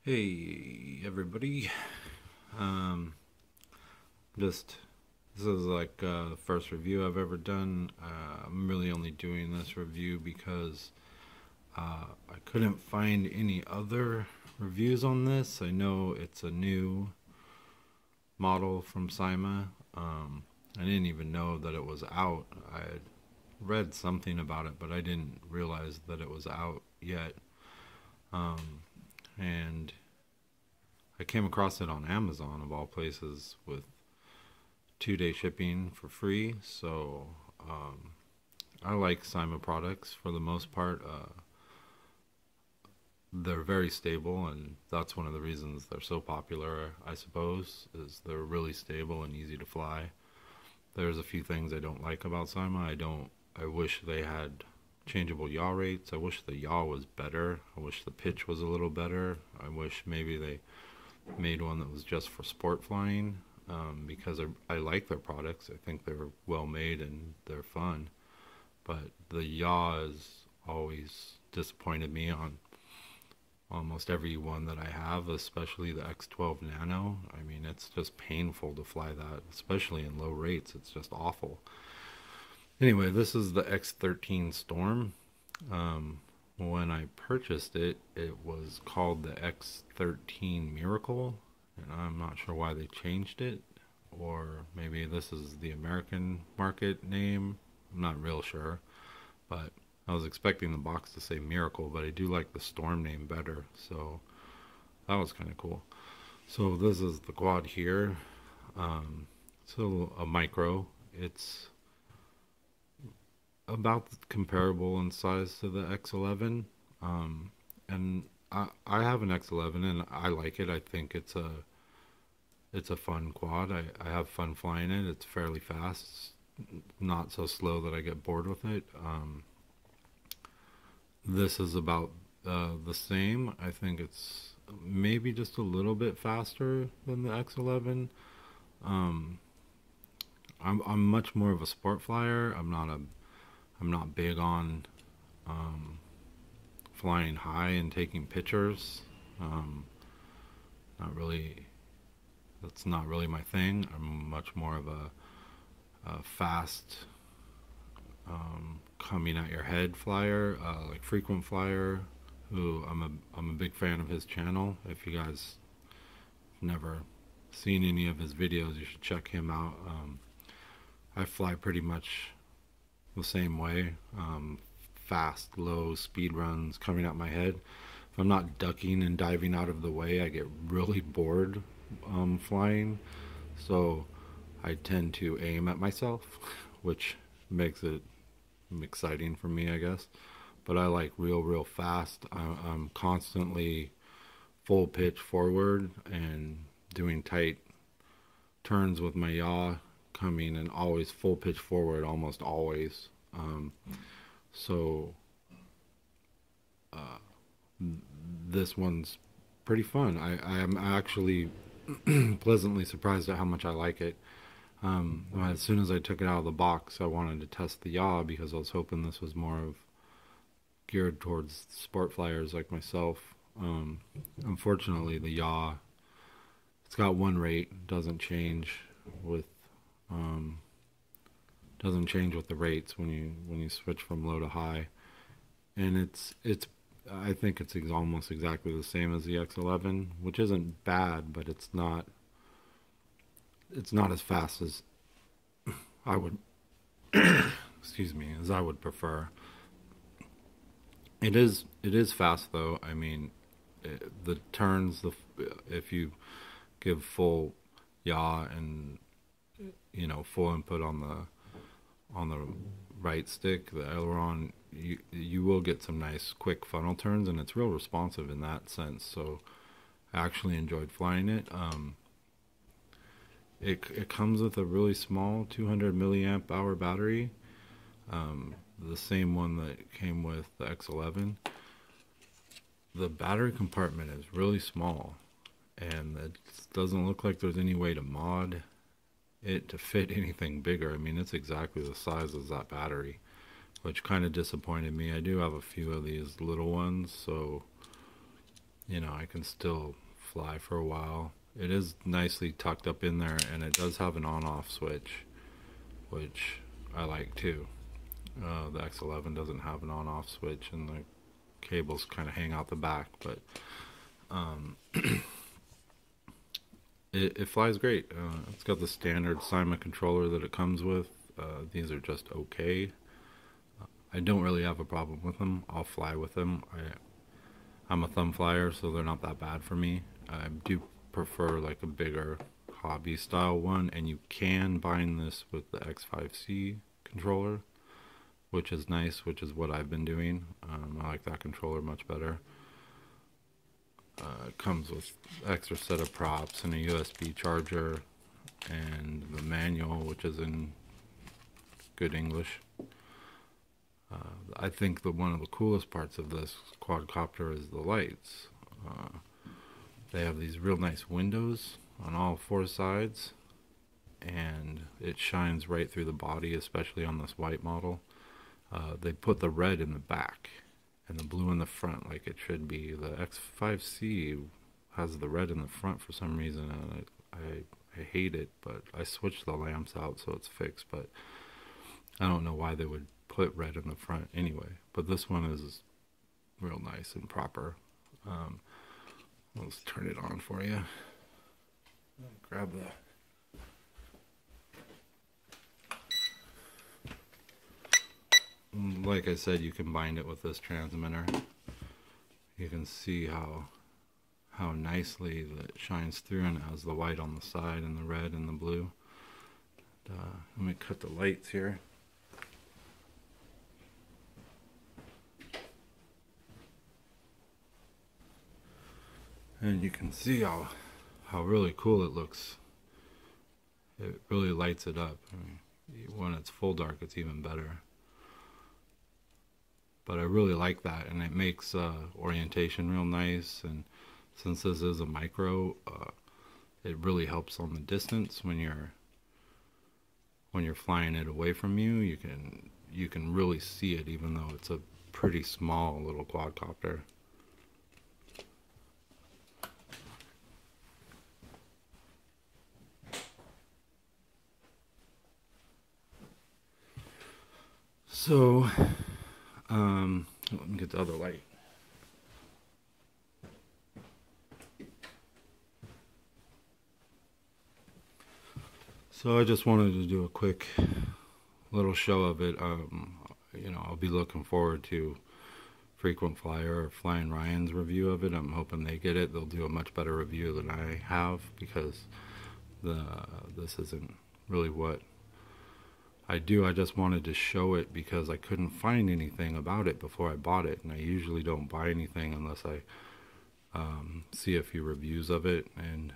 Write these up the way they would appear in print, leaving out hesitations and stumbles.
Hey everybody. Um just this is like the first review I've ever done. I'm really only doing this review because I couldn't find any other reviews on this. I know it's a new model from Syma. I didn't even know that it was out. I had read something about it, but I didn't realize that it was out yet. And I came across it on Amazon of all places with 2-day shipping for free. So I like Syma products for the most part. They're very stable, and that's one of the reasons they're so popular, I suppose, is they're really stable and easy to fly. There's a few things I don't like about Syma. I wish they had changeable yaw rates. I wish the yaw was better. I wish the pitch was a little better. I wish maybe they made one that was just for sport flying, because I like their products. I think they're well made and they're fun. But the yaw has always disappointed me on almost every one that I have, especially the X12 Nano. I mean, it's just painful to fly that, especially in low rates. It's just awful. Anyway, this is the X13 Storm. When I purchased it, it was called the X13 Miracle, and I'm not sure why they changed it, or maybe this is the American market name. I'm not real sure, but I was expecting the box to say Miracle, but I do like the Storm name better, so that was kind of cool. So this is the quad here. So a micro. It's about comparable in size to the X11. And I have an X11 and I like it. I think it's a fun quad. I have fun flying it. It's fairly fast, not so slow that I get bored with it. This is about the same. I think it's maybe just a little bit faster than the X11. Um, I'm much more of a sport flyer. I'm not big on flying high and taking pictures. Um, not really. That's not really my thing. I'm much more of a fast, coming at your head flyer, like frequent flyer. Who I'm a big fan of his channel. If you guys never seen any of his videos, you should check him out. I fly pretty much the same way. Fast, low speed runs coming at my head. If I'm not ducking and diving out of the way, I get really bored flying. So I tend to aim at myself, which makes it exciting for me, I guess. But I like real fast. I'm constantly full pitch forward and doing tight turns with my yaw coming, and always full pitch forward, almost always. So this one's pretty fun. I am actually pleasantly surprised at how much I like it. As soon as I took it out of the box, I wanted to test the yaw because I was hoping this was more of geared towards sport flyers like myself. Unfortunately, the yaw, it's got one rate, with um, doesn't change with the rates when you switch from low to high, and it's I think it's almost exactly the same as the X11, which isn't bad, but it's not as fast as I would excuse me, as I would prefer. It is fast though. I mean, the turns, if you give full yaw and full input on the right stick, the aileron, you will get some nice quick funnel turns, and it's real responsive in that sense. So I actually enjoyed flying it. It comes with a really small 200 milliamp hour battery, the same one that came with the X11. The battery compartment is really small, and it doesn't look like there's any way to mod it to fit anything bigger. I mean, it's exactly the size as that battery, which kind of disappointed me. I do have a few of these little ones, so you know, I can still fly for a while. It is nicely tucked up in there, and it does have an on-off switch, which I like too. The X11 doesn't have an on-off switch, and the cables kind of hang out the back, but it flies great. It's got the standard Syma controller that it comes with. These are just okay. I don't really have a problem with them. I'll fly with them. I'm a thumb flyer, so they're not that bad for me. I do prefer like a bigger hobby style one, and you can bind this with the X5C controller, which is nice, which is what I've been doing. I like that controller much better. It comes with extra set of props and a USB charger and the manual, which is in good English. I think one of the coolest parts of this quadcopter is the lights. They have these real nice windows on all four sides, and it shines right through the body, especially on this white model. They put the red in the back and the blue in the front like it should be. The X5C has the red in the front for some reason, and I hate it, but I switched the lamps out so it's fixed, but I don't know why they would put red in the front anyway. But this one is real nice and proper. Let's turn it on for you. Grab like I said, you can bind it with this transmitter. You can see how nicely that shines through, and it has the white on the side and the red and the blue. Let me cut the lights here. And you can see how really cool it looks. It really lights it up. I mean, when it's full dark, it's even better. But I really like that, and it makes orientation real nice. And since this is a micro, it really helps on the distance when you're flying it away from you. You can really see it, even though it's a pretty small little quadcopter. So, let me get the other light. So I just wanted to do a quick little show of it. You know, I'll be looking forward to Frequent Flyer or Flying Ryan's review of it. I'm hoping they get it. They'll do a much better review than I have, because this isn't really what I do. I just wanted to show it because I couldn't find anything about it before I bought it, and I usually don't buy anything unless I see a few reviews of it, and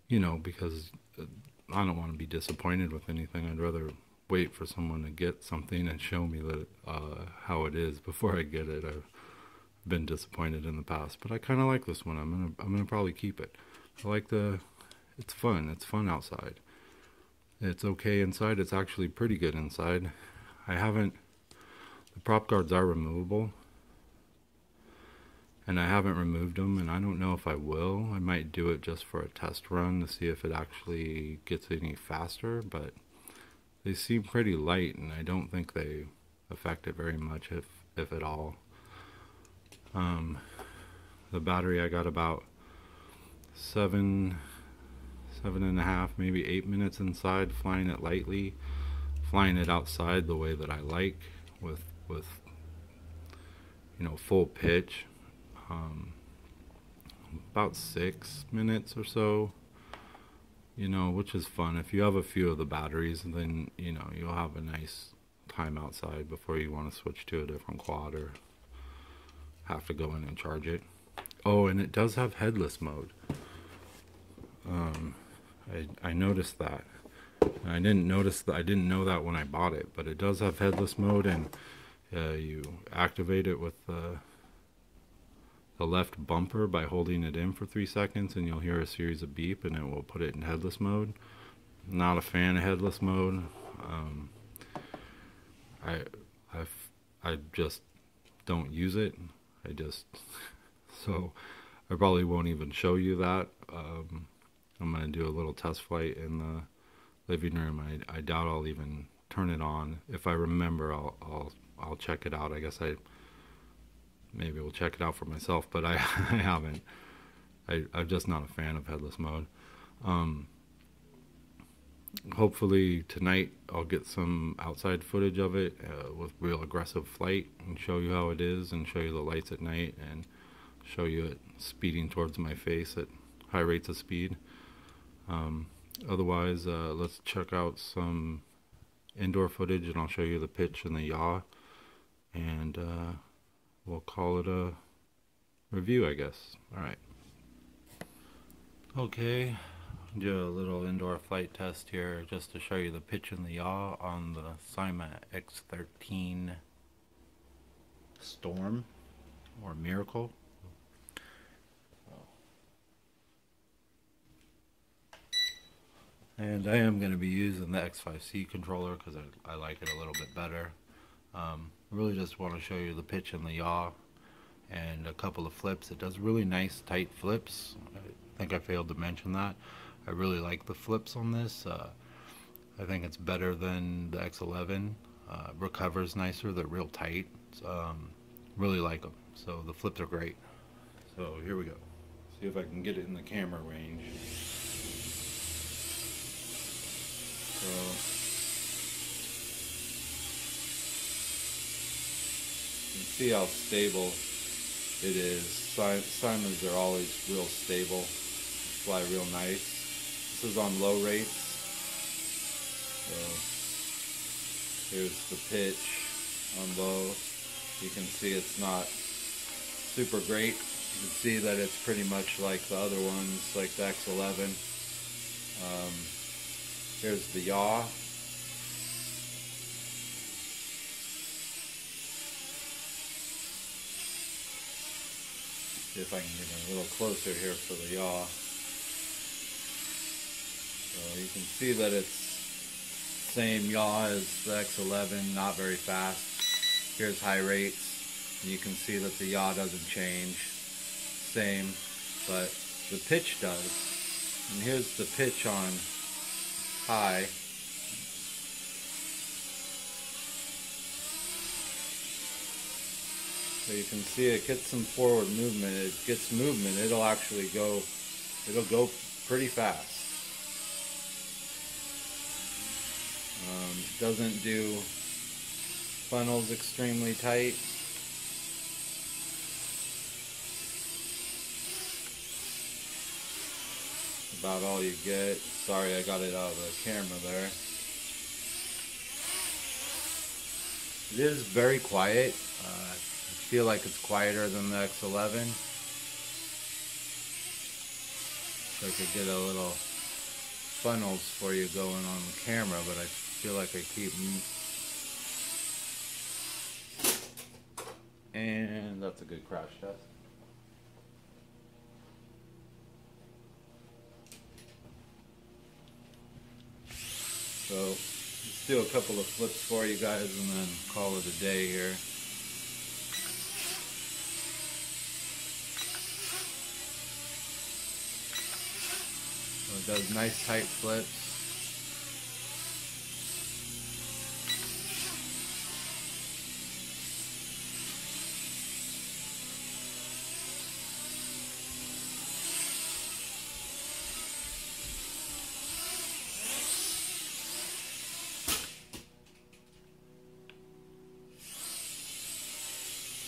you know, because I don't want to be disappointed with anything. I'd rather wait for someone to get something and show me that how it is before I get it. I've been disappointed in the past, but I kind of like this one. I'm gonna probably keep it. I like it's fun. It's fun outside. It's okay inside. It's actually pretty good inside. The prop guards are removable, and I haven't removed them, and I don't know if I will. I might do it just for a test run to see if it actually gets any faster, but they seem pretty light, and I don't think they affect it very much, if at all. The battery, I got about 7.5, maybe 8 minutes inside, flying it lightly, flying it outside the way that I like, with you know, full pitch. About 6 minutes or so, you know, which is fun. If you have a few of the batteries, then you know you'll have a nice time outside before you want to switch to a different quad or have to go in and charge it. Oh, and it does have headless mode. I noticed that. I didn't know that when I bought it, but it does have headless mode, and you activate it with the left bumper by holding it in for 3 seconds, and you'll hear a series of beep, and it will put it in headless mode. Not a fan of headless mode. I just don't use it. I just So I probably won't even show you that. I'm going to do a little test flight in the living room. I doubt I'll even turn it on. If I remember, I'll check it out. I guess I maybe will check it out for myself, but I haven't. I'm just not a fan of headless mode. Hopefully tonight I'll get some outside footage of it with real aggressive flight and show you how it is, and show you the lights at night, and show you it speeding towards my face at high rates of speed. Otherwise, let's check out some indoor footage, and I'll show you the pitch and the yaw, and we'll call it a review, I guess. Alright. Okay, do a little indoor flight test here just to show you the pitch and the yaw on the Syma X13 Storm, or Miracle. And I am going to be using the X5C controller because I like it a little bit better. Really just want to show you the pitch and the yaw and a couple of flips. It does really nice tight flips. I think I failed to mention that. I really like the flips on this. I think it's better than the X11. Recovers nicer. They're real tight. Really like them. So the flips are great. So here we go. See if I can get it in the camera range. So you can see how stable it is. Symas are always real stable, fly real nice. This is on low rates. So here's the pitch on low. You can see it's not super great. You can see that it's pretty much like the other ones, like the X11. Here's the yaw. See if I can get a little closer here for the yaw. So you can see that it's same yaw as the X11, not very fast. Here's high rates. And you can see that the yaw doesn't change. Same, but the pitch does. And here's the pitch on high. So you can see it gets some forward movement. It gets movement. It'll actually go, it'll go pretty fast. Doesn't do funnels extremely tight. About all you get. Sorry, I got it out of the camera there. It is very quiet. I feel like it's quieter than the X11. So I could get a little funnels for you going on the camera, but I feel like I keep... And that's a good crash test. So let's do a couple of flips for you guys and then call it a day here. So it does nice tight flips.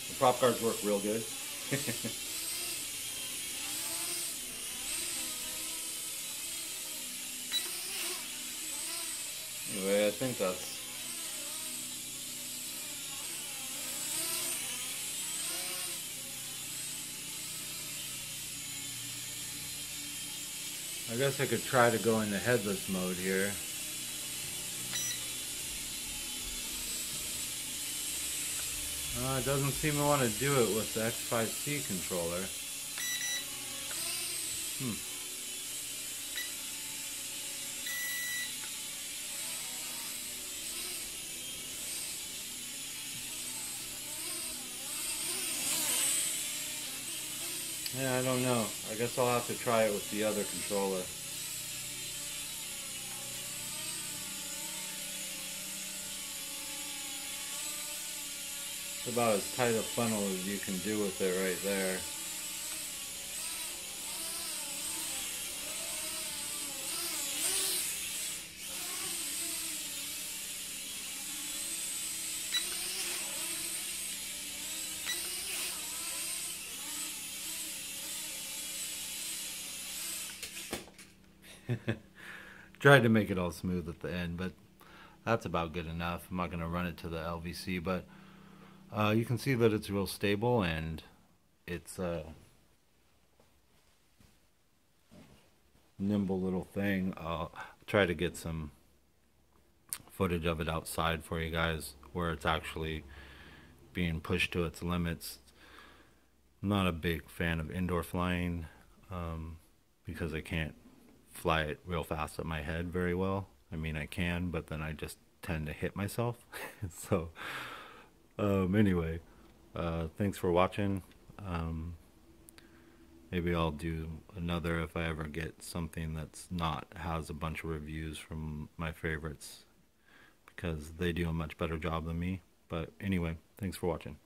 The prop guards work real good. Anyway, I think that's... I guess I could try to go into headless mode here. It doesn't seem to want to do it with the X5C controller. Yeah, I don't know. I guess I'll have to try it with the other controller. It's about as tight a funnel as you can do with it right there. Tried to make it all smooth at the end, but that's about good enough. I'm not going to run it to the LVC, but you can see that it's real stable, and it's a nimble little thing. I'll try to get some footage of it outside for you guys where it's actually being pushed to its limits. I'm not a big fan of indoor flying because I can't fly it real fast at my head very well. I mean, I can, but then I just tend to hit myself. So, anyway, thanks for watching. Maybe I'll do another if I ever get something that's not has a bunch of reviews from my favorites because they do a much better job than me. But anyway, thanks for watching.